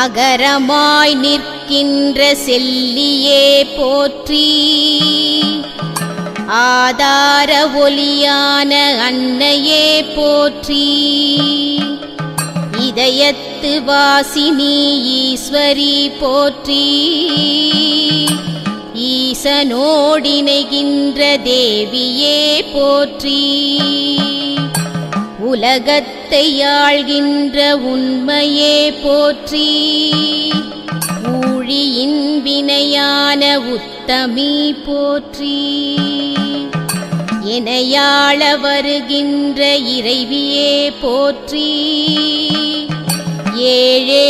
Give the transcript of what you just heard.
அகரமாய் நிற்கின்ற செல்லியே போற்றி, ஆதார ஒலியான அன்னையே போற்றி, இதயத்து வாசினி ஈஸ்வரி போற்றி, ஈசனோடிணைகின்ற தேவியே போற்றி, உலகத்தை ஆள்கின்ற உண்மையே போற்றி, ஊழியின் வினையான உத்தமி போற்றி, எனையாள வருகின்ற இறைவியே போற்றி, ஏழே